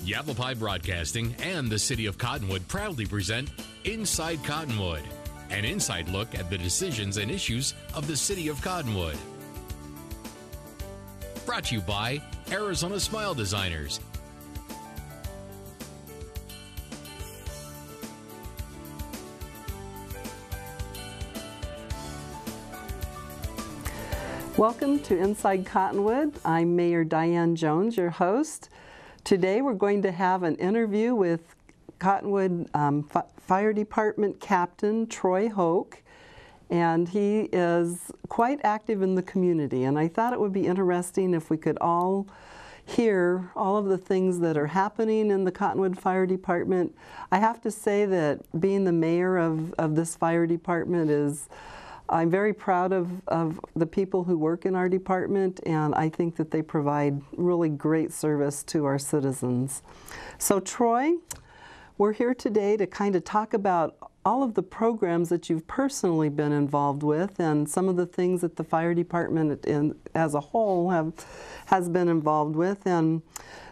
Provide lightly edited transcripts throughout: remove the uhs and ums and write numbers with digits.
Yavapai Broadcasting and the City of Cottonwood proudly present Inside Cottonwood, an inside look at the decisions and issues of the City of Cottonwood. Brought to you by Arizona Smile Designers. Welcome to Inside Cottonwood. I'm Mayor Diane Jones, your host. Today we're going to have an interview with Cottonwood Fire Department Captain Troy Hoke, and he is quite active in the community, and I thought it would be interesting if we could all hear all of the things that are happening in the Cottonwood Fire Department. I have to say that being the mayor of this fire department I'm very proud of the people who work in our department, and I think that they provide really great service to our citizens. So Troy, we're here today to kind of talk about all of the programs that you've personally been involved with and some of the things that the fire department as a whole has been involved with. And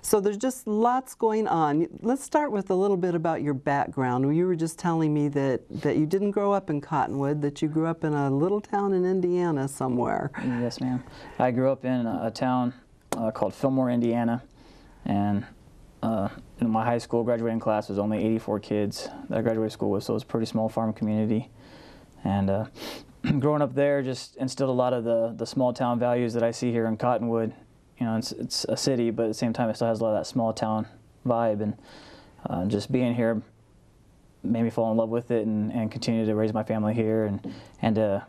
so there's just lots going on. Let's start with a little bit about your background. You were just telling me that you didn't grow up in Cottonwood, that you grew up in a little town in Indiana somewhere. Yes, ma'am. I grew up in a town called Fillmore, Indiana, and in my high school graduating class was only 84 kids that I graduated school with, so it was a pretty small farm community. And growing up there just instilled a lot of the small town values that I see here in Cottonwood. You know, it's a city, but at the same time it still has a lot of that small town vibe, and just being here made me fall in love with it and continue to raise my family here and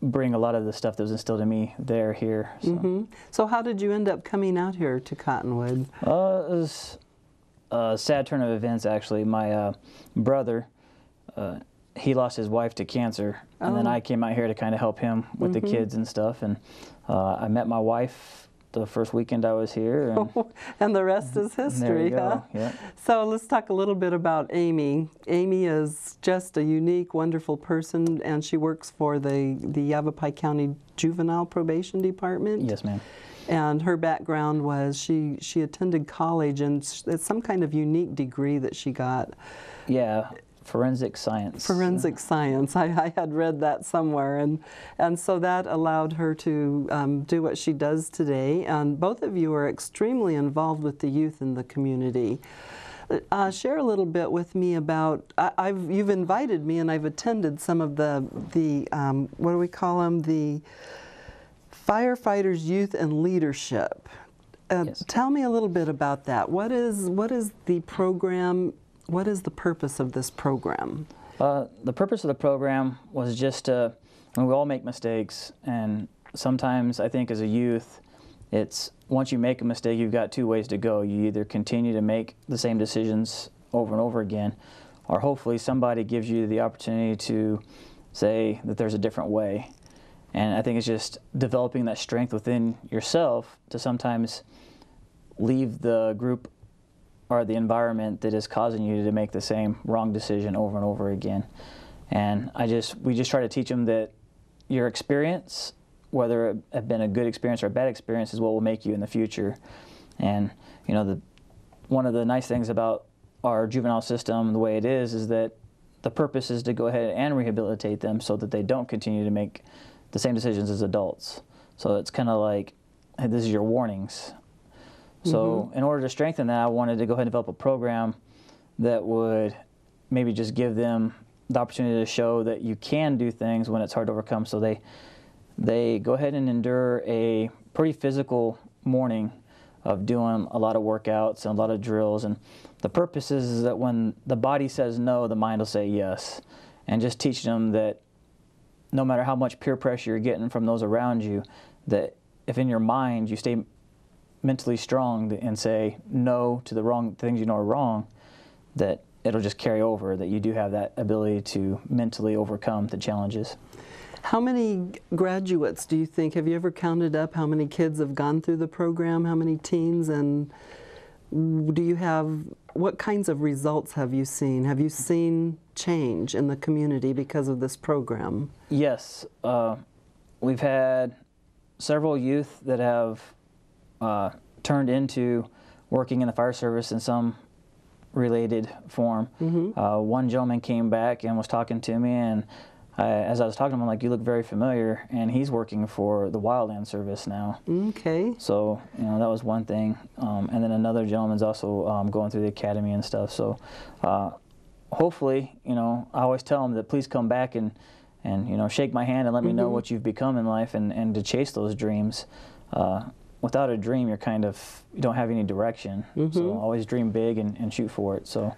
bring a lot of the stuff that was instilled in me here. So, So how did you end up coming out here to Cottonwood? It was a sad turn of events, actually. My brother, he lost his wife to cancer, and then I came out here to kind of help him with the kids and stuff, and I met my wife the first weekend I was here. And the rest is history, huh? Yeah. So let's talk a little bit about Amy. Amy is just a unique, wonderful person, and she works for the Yavapai County Juvenile Probation Department. Yes, ma'am. And her background was she attended college, and it's some kind of unique degree that she got. Yeah. Forensic science. Forensic science. I had read that somewhere, and so that allowed her to do what she does today. And both of you are extremely involved with the youth in the community. Share a little bit with me about, you've invited me, and I've attended some of the what do we call them, the Firefighters Youth and Leadership. Yes. Tell me a little bit about that. What is the program? What is the purpose of this program? The purpose of the program was just we all make mistakes, and sometimes I think as a youth, it's once you make a mistake, you've got two ways to go. You either continue to make the same decisions over and over again, or hopefully somebody gives you the opportunity to say that there's a different way. And I think it's just developing that strength within yourself to sometimes leave the group or the environment that is causing you to make the same wrong decision over and over again. And we just try to teach them that your experience, whether it have been a good experience or a bad experience, is what will make you in the future. And you know, one of the nice things about our juvenile system, the way it is that the purpose is to go ahead and rehabilitate them so that they don't continue to make the same decisions as adults. So it's kind of like, hey, this is your warnings. So in order to strengthen that, I wanted to go ahead and develop a program that would maybe just give them the opportunity to show that you can do things when it's hard to overcome. So they go ahead and endure a pretty physical morning of doing a lot of workouts and a lot of drills. And the purpose is that when the body says no, the mind will say yes. And just teach them that no matter how much peer pressure you're getting from those around you, that if in your mind you stay mentally strong and say no to the wrong things you know are wrong, that it'll just carry over, that you do have that ability to mentally overcome the challenges. How many graduates do you think, have you ever counted up how many kids have gone through the program, how many teens, and do you have, what kinds of results have you seen? Have you seen change in the community because of this program? Yes. We've had several youth that have turned into working in the fire service in some related form. One gentleman came back and was talking to me, and as I was talking to him, I'm like, "You look very familiar," and he's working for the Wildland Service now. Okay. So, you know, that was one thing. And then another gentleman's also going through the academy and stuff. So, hopefully, you know, I always tell them that please come back and you know, shake my hand and let me know what you've become in life, and to chase those dreams. Without a dream, you don't have any direction. So always dream big and shoot for it. So.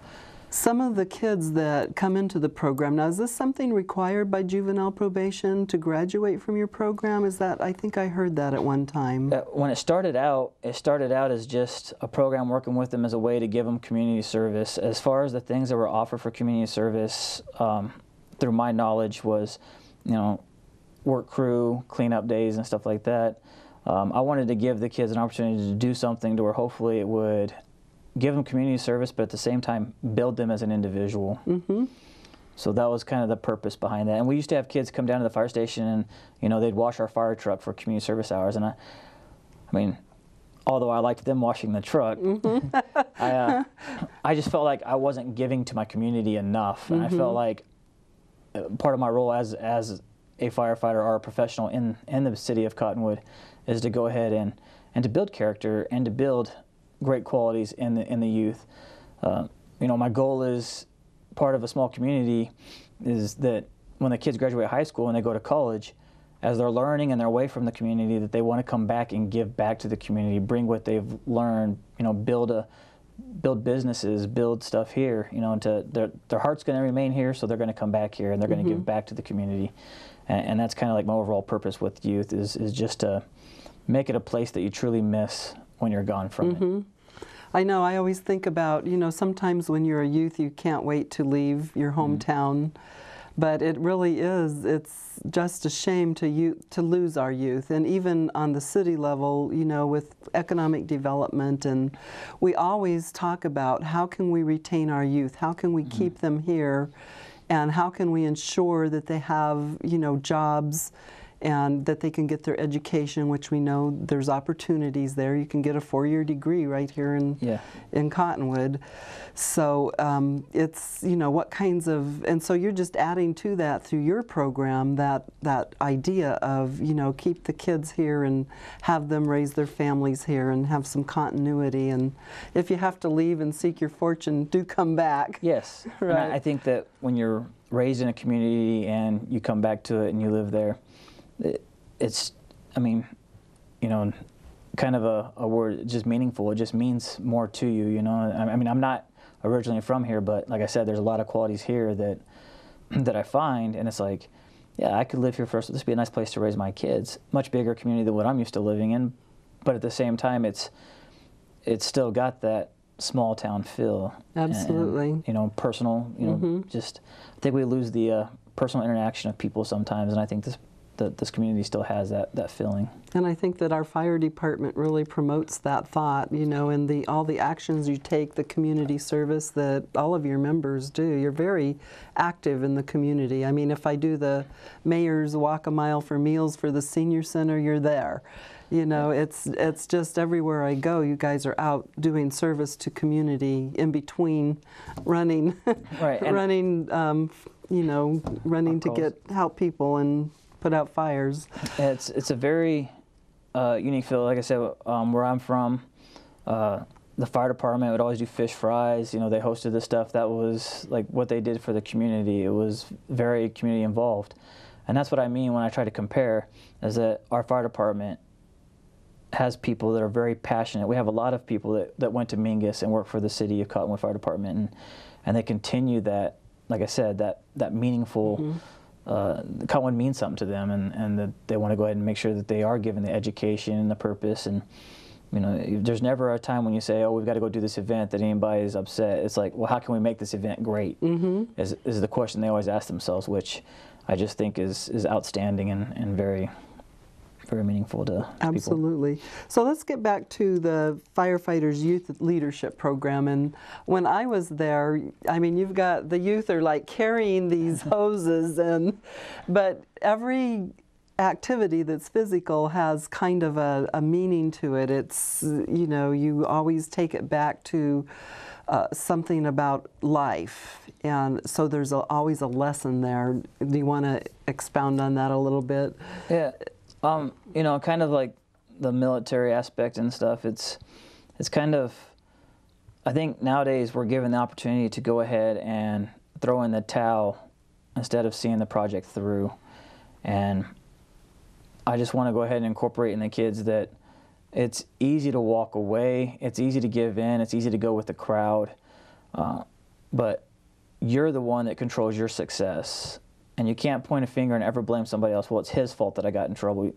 Some of the kids that come into the program, now is this something required by juvenile probation to graduate from your program? Is that, I think I heard that at one time. When it started out as just a program working with them as a way to give them community service. As far as the things that were offered for community service, through my knowledge was, you know, work crew, cleanup days and stuff like that. I wanted to give the kids an opportunity to do something to where hopefully it would give them community service, but at the same time build them as an individual. So that was kind of the purpose behind that. And we used to have kids come down to the fire station, and you know, they'd wash our fire truck for community service hours. And I mean, although I liked them washing the truck, I just felt like I wasn't giving to my community enough, and I felt like part of my role as a firefighter or a professional in the city of Cottonwood is to go ahead and to build character and to build great qualities in the youth. You know, my goal is, part of a small community, is that when the kids graduate high school and they go to college, as they're learning and they're away from the community, that they want to come back and give back to the community, bring what they've learned, you know, build businesses, build stuff here, you know, and their heart's going to remain here, so they're going to come back here and they're going to give back to the community. And that's kind of like my overall purpose with youth, is just to make it a place that you truly miss when you're gone from it. I know, I always think about, you know, sometimes when you're a youth you can't wait to leave your hometown, but it really is, it's just a shame to lose our youth. And even on the city level, you know, with economic development, and we always talk about how can we retain our youth, how can we keep them here, and how can we ensure that they have, you know, jobs, and that they can get their education, which we know there's opportunities there. You can get a 4-year degree right here in Cottonwood. So it's, you know, what kinds of, and so you're just adding to that through your program, that idea of, you know, keep the kids here and have them raise their families here and have some continuity. And if you have to leave and seek your fortune, do come back. Yes. Right. And I think that when you're raised in a community and you come back to it and you live there, it's, I mean, you know, kind of a word, just meaningful. It just means more to you, you know. I mean, I'm not originally from here, but like I said, there's a lot of qualities here that I find, and it's like, yeah, I could live here first. This would be a nice place to raise my kids. Much bigger community than what I'm used to living in, but at the same time, it's still got that small town feel. Absolutely. And, you know, personal. You know, just I think we lose the personal interaction of people sometimes, and I think this community still has that feeling. And I think that our fire department really promotes that thought, you know, and all the actions you take, the community service that all of your members do. You're very active in the community. I mean, if I do the mayor's walk a mile for meals for the senior center, you're there. You know, it's just everywhere I go, you guys are out doing service to community in between running, right, running, you know, running to help people and put out fires. It's a very unique feel. Like I said, where I'm from, the fire department would always do fish fries. You know, they hosted this stuff. That was like what they did for the community. It was very community involved. And that's what I mean when I try to compare, is that our fire department has people that are very passionate. We have a lot of people that went to Mingus and work for the city of Cottonwood Fire Department, and they continue that, like I said, that meaningful, Cottonwood means something to them, and that they want to go ahead and make sure that they are given the education and the purpose. And you know, there's never a time when you say, oh, we've got to go do this event, that anybody is upset. It's like, well, how can we make this event great? Is the question they always ask themselves, which I just think is outstanding and very, very meaningful to Absolutely. people. So let's get back to the Firefighters Youth Leadership Program. And when I was there, I mean, you've got the youth are like carrying these hoses, but every activity that's physical has kind of a meaning to it. It's, you know, you always take it back to something about life, and so there's always a lesson there. Do you want to expound on that a little bit? Yeah, you know, kind of like the military aspect and stuff. It's kind of, I think nowadays we're given the opportunity to go ahead and throw in the towel instead of seeing the project through. And I just want to go ahead and incorporate in the kids that it's easy to walk away, it's easy to give in, it's easy to go with the crowd, but you're the one that controls your success. And you can't point a finger and ever blame somebody else. Well, it's his fault that I got in trouble.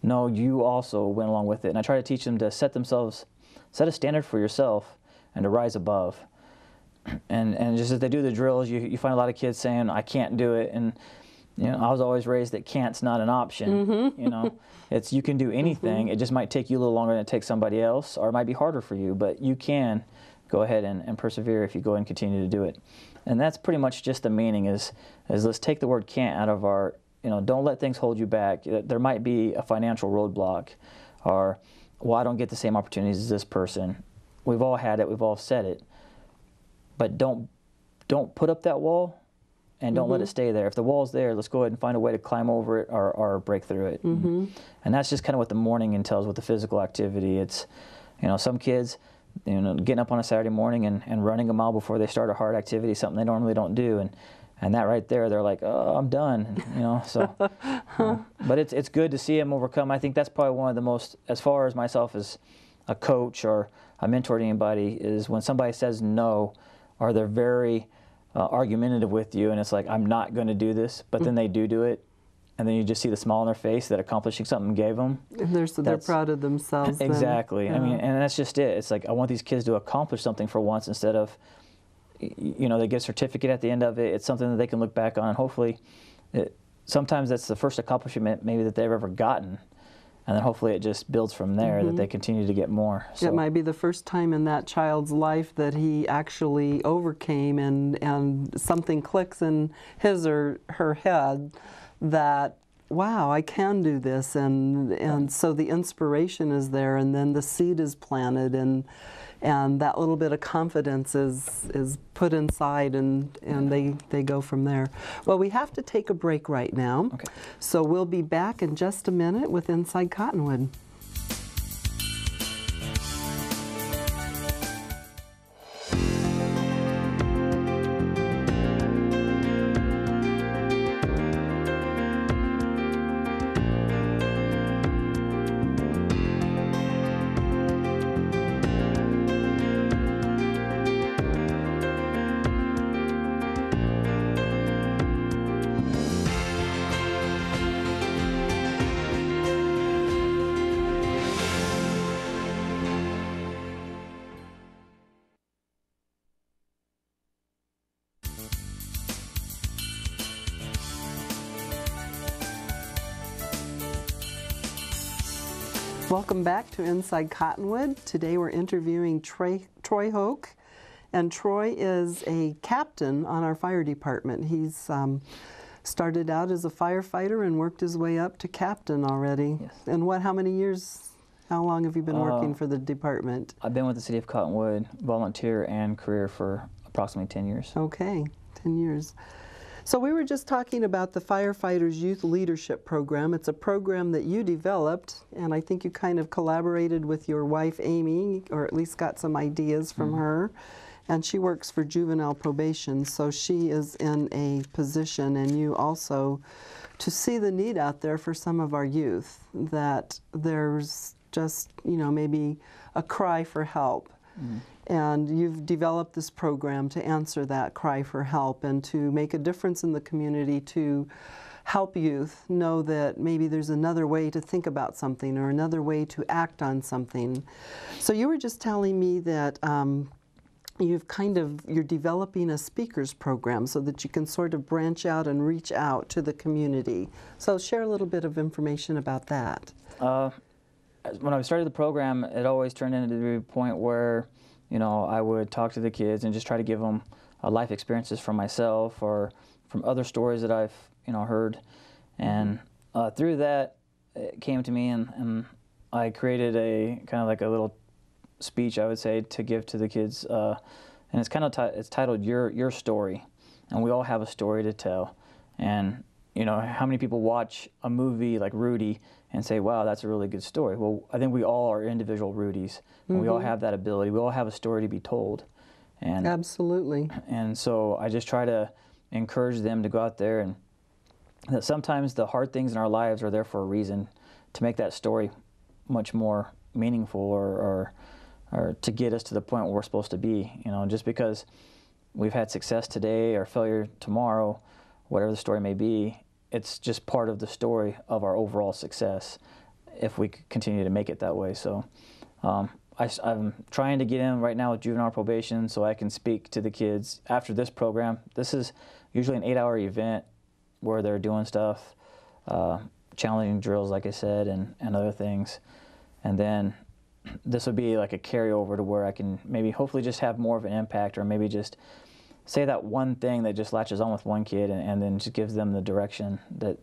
No, you also went along with it. And I try to teach them to set a standard for yourself and to rise above. And just as they do the drills, you find a lot of kids saying, I can't do it. And you know, I was always raised that can't's not an option. Mm-hmm. You know, it's you can do anything. Mm-hmm. It just might take you a little longer than it takes somebody else, or it might be harder for you. But you can go ahead and persevere if you go and continue to do it. And that's pretty much just the meaning is let's take the word can't out of our, you know, don't let things hold you back. There might be a financial roadblock, or, well, I don't get the same opportunities as this person. We've all had it. We've all said it. But don't put up that wall. And don't let it stay there. If the wall's there, let's go ahead and find a way to climb over it or break through it. And that's just kind of what the morning entails with the physical activity. It's, you know, some kids, you know, getting up on a Saturday morning and running a mile before they start a hard activity, something they normally don't do. And that right there, they're like, oh, I'm done. You know, so. But it's good to see them overcome. I think that's probably one of the most, as far as myself as a coach or a mentor to anybody, is when somebody says no, or they're very argumentative with you, and it's like, I'm not going to do this, but then they do it, and then you just see the smile on their face that accomplishing something gave them. And they're proud of themselves. Exactly. Yeah. I mean, and that's just it. It's like, I want these kids to accomplish something for once instead of, you know, they get a certificate at the end of it. It's something that they can look back on, and hopefully, sometimes that's the first accomplishment maybe that they've ever gotten. And then hopefully it just builds from there, that they continue to get more. So. It might be the first time in that child's life that he actually overcame, and something clicks in his or her head that, wow, I can do this. And so the inspiration is there, and then the seed is planted, and that little bit of confidence is put inside, and they go from there. Well, we have to take a break right now. Okay. So we'll be back in just a minute with Inside Cottonwood. Welcome back to Inside Cottonwood. Today we're interviewing Troy Hoke, and Troy is a captain on our fire department. He's started out as a firefighter and worked his way up to captain already. Yes. And how long have you been working for the department? I've been with the City of Cottonwood, volunteer and career, for approximately 10 years. Okay, 10 years. So we were just talking about the Firefighters Youth Leadership Program. It's a program that you developed, and I think you kind of collaborated with your wife, Amy, or at least got some ideas from her. And she works for juvenile probation, so she is in a position, and you also, to see the need out there for some of our youth, that there's just, you know, maybe a cry for help. And you've developed this program to answer that cry for help and to make a difference in the community, to help youth know that maybe there's another way to think about something or another way to act on something. So you were just telling me that you're developing a speakers program so that you can sort of branch out and reach out to the community. So share a little bit of information about that. When I started the program, it always turned into the point where, you know, I would talk to the kids and just try to give them life experiences from myself or from other stories that I've, you know, heard. And through that, it came to me, and I created a kind of like a little speech, I would say, to give to the kids, and it's kind of it's titled "Your Story," and we all have a story to tell. And how many people watch a movie like Rudy and say, "Wow, that's a really good story"? Well, I think we all are individual Rudies, and we all have that ability. We all have a story to be told. And absolutely. And so I just try to encourage them to go out there, and that sometimes the hard things in our lives are there for a reason, to make that story much more meaningful, or to get us to the point where we're supposed to be. Just because we've had success today or failure tomorrow, whatever the story may be, it's just part of the story of our overall success if we continue to make it that way. So I'm trying to get in right now with juvenile probation so I can speak to the kids after this program. This is usually an 8-hour event where they're doing stuff, challenging drills, like I said, and other things. And then this would be like a carryover to where I can maybe hopefully just have more of an impact, or maybe just say that one thing that just latches on with one kid, and then just gives them the direction that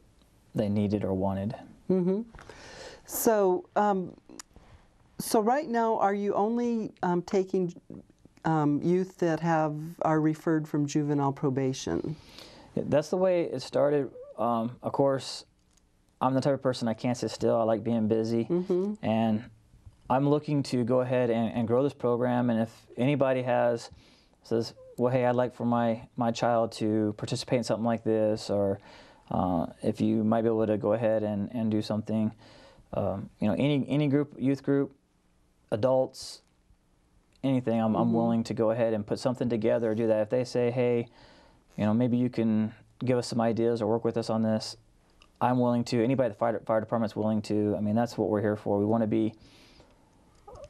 they needed or wanted. Mm-hmm. So, so right now, are you only taking youth that are referred from juvenile probation? Yeah, that's the way it started. Of course, I'm the type of person, I can't sit still. I like being busy. Mm-hmm. And I'm looking to go ahead and grow this program. And if anybody says, well, hey, I'd like for my child to participate in something like this, or if you might be able to go ahead and do something, any group, youth group, adults, anything, I'm willing to go ahead and put something together or do that. If they say, hey, maybe you can give us some ideas or work with us on this, I'm willing to. Anybody at the fire department's willing to. I mean, that's what we're here for. We want to be,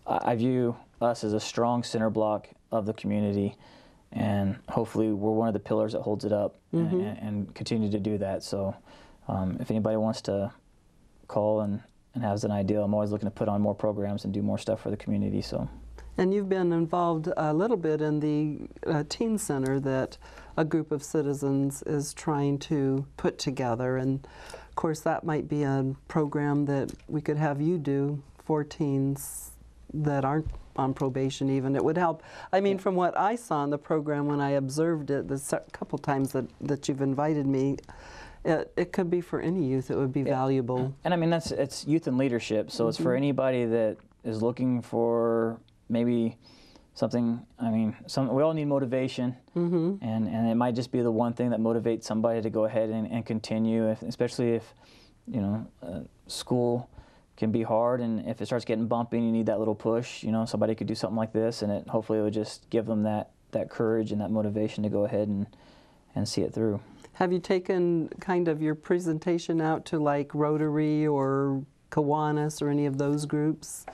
I view us as a strong center block of the community, and hopefully we're one of the pillars that holds it up, and continue to do that. So if anybody wants to call and has an idea, I'm always looking to put on more programs and do more stuff for the community. So. And you've been involved a little bit in the teen center that a group of citizens is trying to put together, and of course that might be a program that we could have you do for teens that aren't on probation even. It would help. I mean, from what I saw in the program when I observed it the couple times that you've invited me, it could be for any youth. It would be valuable. And I mean, it's youth and leadership, so it's for anybody that is looking for maybe something. I mean, we all need motivation, and it might just be the one thing that motivates somebody to go ahead and continue, especially if school can be hard, and if it starts getting bumpy and you need that little push, somebody could do something like this, and hopefully it would just give them that courage and that motivation to go ahead and see it through. Have you taken kind of your presentation out to like Rotary or Kiwanis or any of those groups?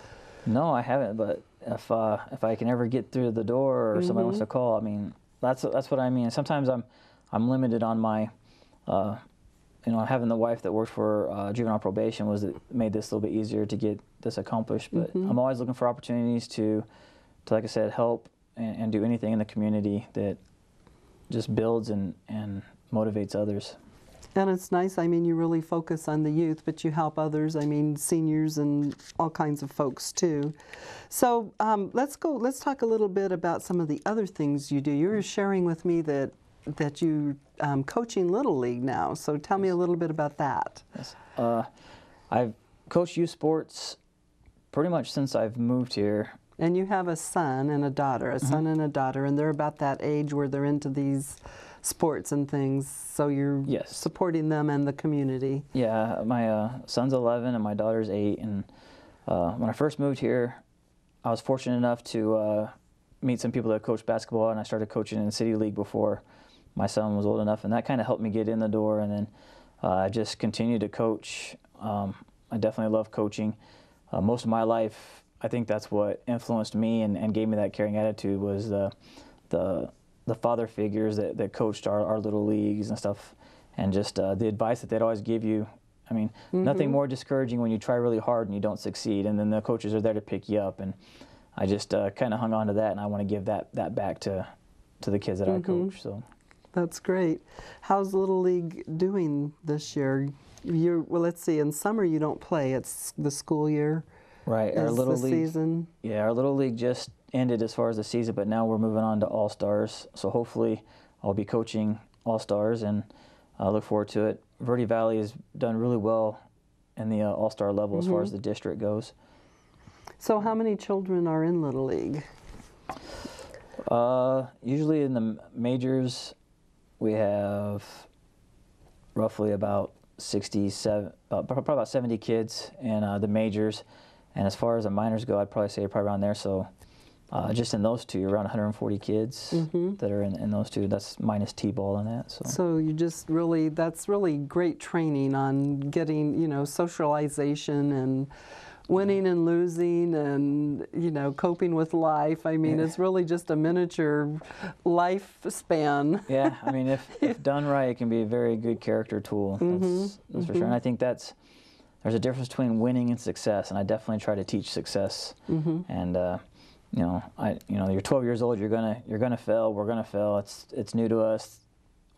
No, I haven't, but if I can ever get through the door or somebody wants to call, I mean, that's what I mean. Sometimes I'm limited on my, having the wife that worked for juvenile probation made this a little bit easier to get this accomplished. But I'm always looking for opportunities to like I said, help and do anything in the community that just builds and motivates others. And it's nice, I mean, you really focus on the youth, but you help others, I mean, seniors and all kinds of folks too. So let's talk a little bit about some of the other things you do. You were sharing with me that you're coaching Little League now, so tell me a little bit about that. Yes. I've coached youth sports pretty much since I've moved here. And you have a son and a daughter, son and a daughter, and they're about that age where they're into these sports and things, so you're supporting them and the community. Yeah, my son's 11 and my daughter's 8, and when I first moved here, I was fortunate enough to meet some people that coach basketball, and I started coaching in the City League before my son was old enough, and that kind of helped me get in the door, and then I just continued to coach. I definitely love coaching. Most of my life, I think that's what influenced me and gave me that caring attitude was the father figures that coached our little leagues and stuff, and just the advice that they'd always give you. I mean, nothing more discouraging when you try really hard and you don't succeed, and then the coaches are there to pick you up. And I just kind of hung on to that, and I want to give that back to the kids that I coach. So that's great. How's Little League doing this year? well, let's see, in summer you don't play, it's the school year. Right, our little league season. Yeah, our little league just ended as far as the season, but now we're moving on to All-Stars. So hopefully I'll be coaching All-Stars, and I look forward to it. Verde Valley has done really well in the All-Star level as far as the district goes. So how many children are in Little League? Usually in the majors, we have roughly about 67, probably about 70 kids in the majors. And as far as the minors go, I'd probably say probably around there. So just in those two, around 140 kids that are in those two. That's minus T-ball and that. So you just really, that's really great training on getting, you know, socialization and winning and losing and, you know, coping with life. I mean, it's really just a miniature lifespan. Yeah, I mean, if done right, it can be a very good character tool. That's for sure. And I think there's a difference between winning and success, and I definitely try to teach success. And you know, you're 12 years old, you're gonna fail. We're gonna fail. It's new to us.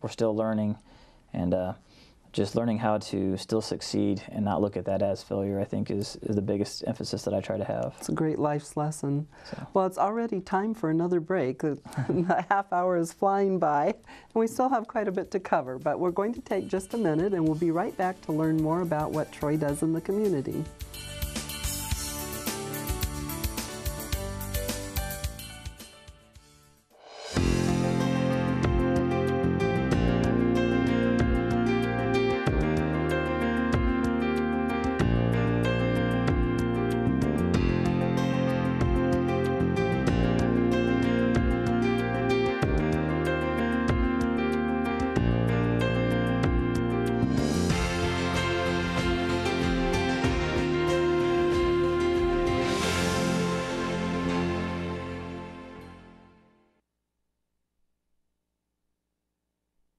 We're still learning, and just learning how to still succeed and not look at that as failure, I think, is the biggest emphasis that I try to have. It's a great life's lesson. So. Well, it's already time for another break. The half hour is flying by, and we still have quite a bit to cover, but we're going to take just a minute, and we'll be right back to learn more about what Troy does in the community.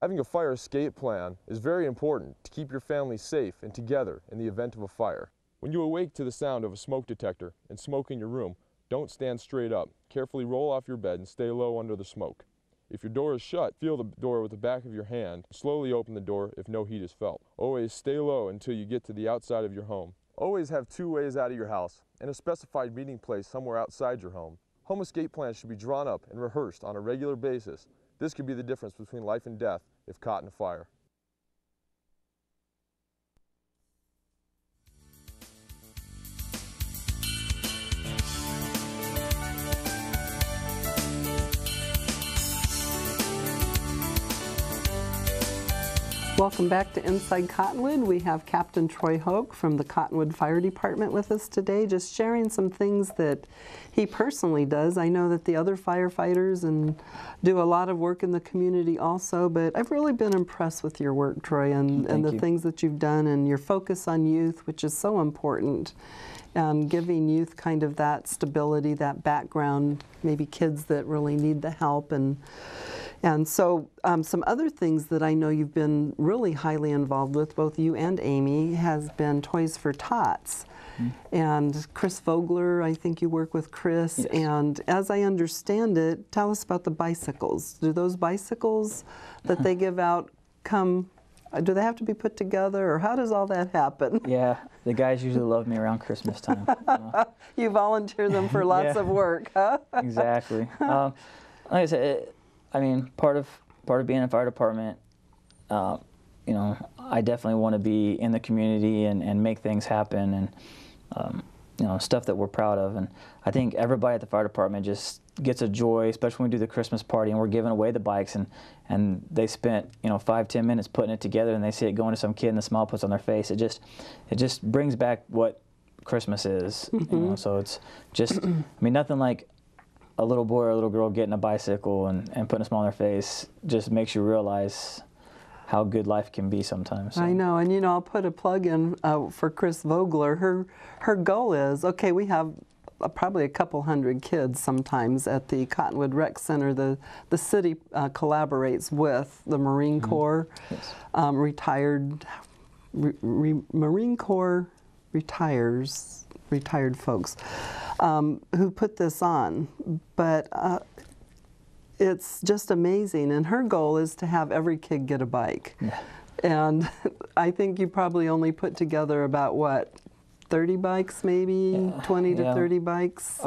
Having a fire escape plan is very important to keep your family safe and together in the event of a fire. When you awake to the sound of a smoke detector and smoke in your room, don't stand straight up. Carefully roll off your bed and stay low under the smoke. If your door is shut, feel the door with the back of your hand. Slowly open the door if no heat is felt. Always stay low until you get to the outside of your home. Always have two ways out of your house and a specified meeting place somewhere outside your home. Home escape plans should be drawn up and rehearsed on a regular basis. This could be the difference between life and death if caught in a fire. Welcome back to Inside Cottonwood. We have Captain Troy Hoke from the Cottonwood Fire Department with us today, just sharing some things that he personally does. I know that the other firefighters do a lot of work in the community also, but I've really been impressed with your work, Troy, and the things that you've done and your focus on youth, which is so important. Giving youth kind of that stability, that background, maybe kids that really need the help. And so some other things that I know you've been really highly involved with, both you and Amy, has been Toys for Tots. And Chris Vogler, I think you work with Chris. Yes. And as I understand it, tell us about the bicycles. Do those bicycles that they give out do they have to be put together, or how does all that happen? Yeah, the guys usually love me around Christmas time. You volunteer them for lots of work, huh? Exactly. Like I said, I mean, part of being in a fire department, you know, I definitely want to be in the community and make things happen, and you know, stuff that we're proud of. And I think everybody at the fire department just gets a joy, especially when we do the Christmas party and we're giving away the bikes, and they spent, you know, 5-10 minutes putting it together, and they see it going to some kid and the smile puts on their face. It just brings back what Christmas is. You know? So it's just, I mean, nothing like a little boy or a little girl getting a bicycle and putting a smile on their face just makes you realize how good life can be sometimes. So. I know, and you know, I'll put a plug in for Chris Vogler. Her goal is, okay, we have probably a couple hundred kids sometimes at the Cottonwood Rec Center. The city collaborates with the Marine Corps, Yes. Marine Corps retired folks who put this on, but it's just amazing. And her goal is to have every kid get a bike. Yeah. And I think you probably only put together about, what, 30 bikes maybe, 20 to 30 bikes?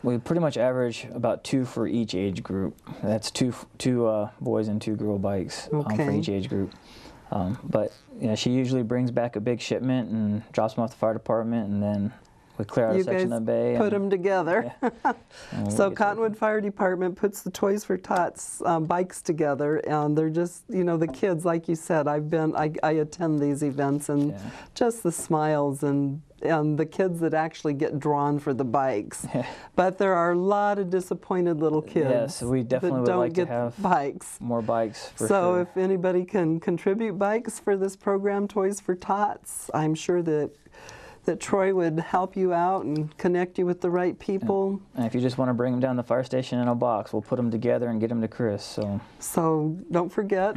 We pretty much average about 2 for each age group. That's two boys and 2 girl bikes for each age group. But yeah, she usually brings back a big shipment and drops them off the fire department, and then we clear out a section of the bay. Put them together. Yeah. So Cottonwood Fire Department puts the Toys for Tots bikes together, and they're just, you know, the kids, like you said, I attend these events, and just the smiles and the kids that actually get drawn for the bikes. But there are a lot of disappointed little kids. Yes, we definitely would like to have bikes. More bikes for so sure. If anybody can contribute bikes for this program, Toys for Tots, I'm sure that Troy would help you out and connect you with the right people. And if you just want to bring them down to the fire station in a box, we'll put them together and get them to Chris. So don't forget,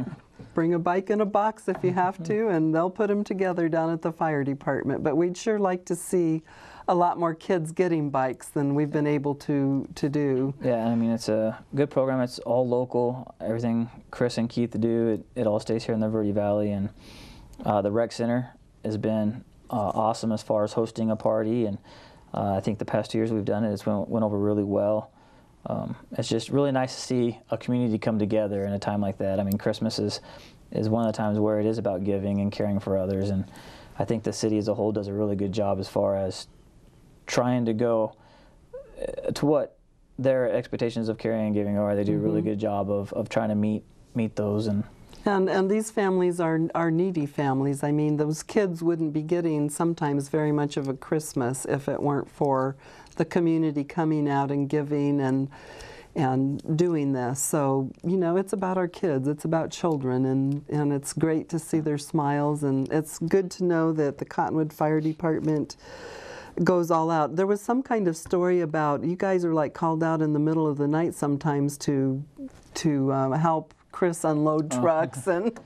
bring a bike in a box if you have to, and they'll put them together down at the fire department. But we'd sure like to see a lot more kids getting bikes than we've been able to do. Yeah, I mean, it's a good program. It's all local. Everything Chris and Keith do, it all stays here in the Verde Valley. And the rec center has been awesome as far as hosting a party, and I think the past 2 years we've done it, it's went over really well. It's just really nice to see a community come together in a time like that. I mean, Christmas is one of the times where it is about giving and caring for others, and I think the city as a whole does a really good job as far as trying to go to what their expectations of caring and giving are. They do a really good job of trying to meet those. And these families are needy families. I mean, those kids wouldn't be getting sometimes very much of a Christmas if it weren't for the community coming out and giving and doing this. So, you know, it's about our kids, it's about children, and it's great to see their smiles, and it's good to know that the Cottonwood Fire Department goes all out. There was some kind of story about you guys are like called out in the middle of the night sometimes to help Chris unload trucks and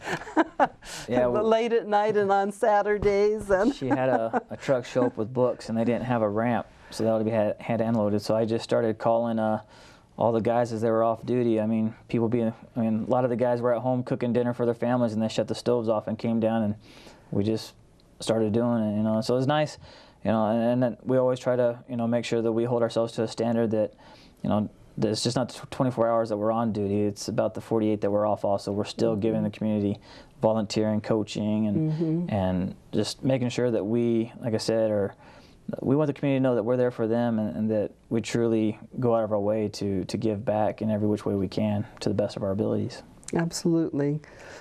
late at night and on Saturdays. And she had a truck show up with books, and they didn't have a ramp, so that would be had unloaded. So I just started calling all the guys as they were off duty. I mean, a lot of the guys were at home cooking dinner for their families, and they shut the stoves off and came down, and we just started doing it. You know, so it was nice. You know, and then we always try to, you know, make sure that we hold ourselves to a standard that, you know, it's just not 24 hours that we're on duty. It's about the 48 that we're off also. We're still giving the community volunteering, coaching, and just making sure that we, like I said, we want the community to know that we're there for them, and that we truly go out of our way to give back in every which way we can to the best of our abilities. Absolutely.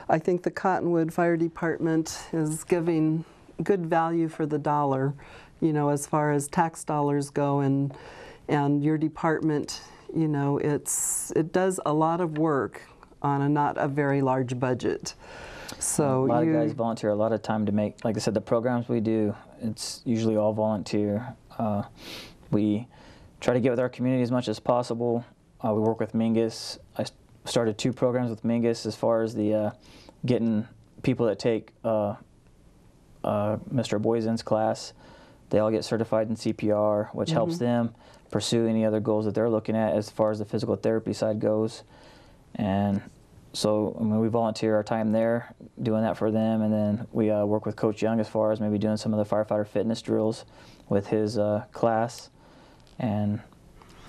I think the Cottonwood Fire Department is giving good value for the dollar, you know, as far as tax dollars go, and your department, you know, it does a lot of work on not a very large budget. So a lot of guys volunteer a lot of time to make, like I said, the programs we do, it's usually all volunteer. We try to get with our community as much as possible. We work with Mingus. I started 2 programs with Mingus as far as the getting people that take Mr. Boysen's class. They all get certified in CPR, which helps them pursue any other goals that they're looking at as far as the physical therapy side goes. And so, I mean, we volunteer our time there doing that for them, and then we work with Coach Young as far as maybe doing some of the firefighter fitness drills with his class. And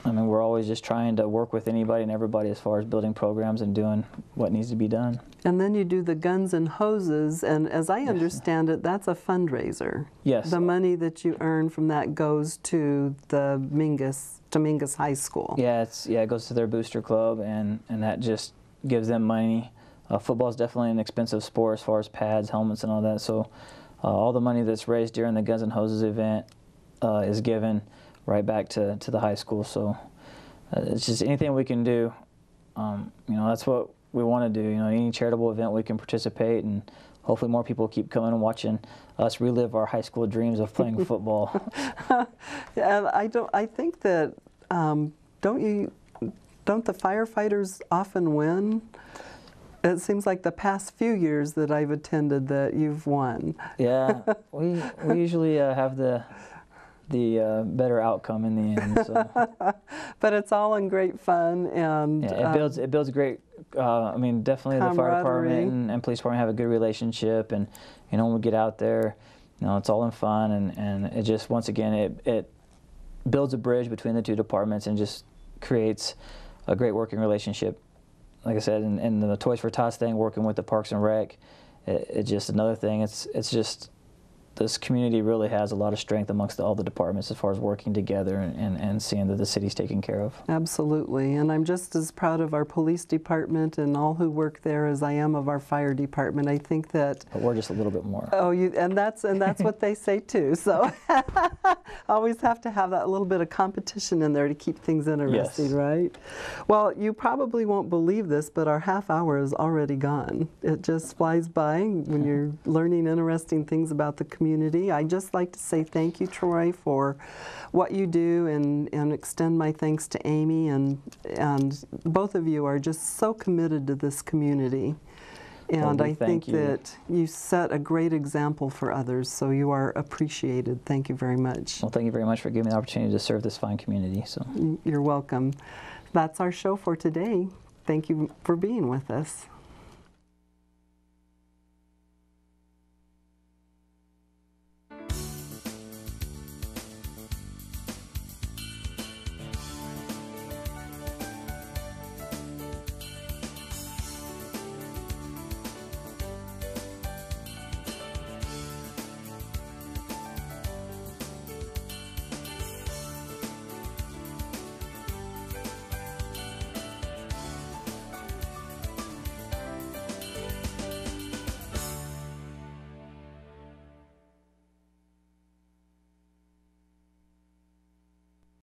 I mean, we're always just trying to work with anybody and everybody as far as building programs and doing what needs to be done. And then you do the guns and hoses, and as I understand it, that's a fundraiser. Yes. The money that you earn from that goes to the Mingus High School. Yeah, it goes to their booster club, and that just gives them money. Football is definitely an expensive sport as far as pads, helmets, and all that. So all the money that's raised during the Guns and Hoses event is given right back to the high school. So it's just anything we can do. You know, that's what we want to do. You know, any charitable event we can participate, and hopefully more people keep coming and watching us relive our high school dreams of playing football. And I think that don't the firefighters often win? It seems like the past few years that I've attended that you've won. Yeah, we usually have the the better outcome in the end. So. But it's all in great fun, and yeah, it builds a great. I mean, definitely the fire department and police department have a good relationship, and when we get out there, it's all in fun, and it just, once again, it builds a bridge between the two departments and just creates a great working relationship. Like I said, and the Toys for Tots thing, working with the Parks and Rec, it's just another thing. It's just, this community really has a lot of strength amongst all the departments as far as working together and seeing that the city's taken care of. Absolutely, and I'm just as proud of our police department and all who work there as I am of our fire department. I think that. But we're just a little bit more. Oh, and that's what they say too. So always have to have that little bit of competition in there to keep things interesting, yes. Right? Well, you probably won't believe this, but our half hour is already gone. It just flies by when you're learning interesting things about the community. I'd just like to say thank you, Troy, for what you do, and extend my thanks to Amy, and both of you are just so committed to this community. And I think that you set a great example for others, so you are appreciated. Thank you very much. Well, thank you very much for giving me the opportunity to serve this fine community. So you're welcome. That's our show for today. Thank you for being with us.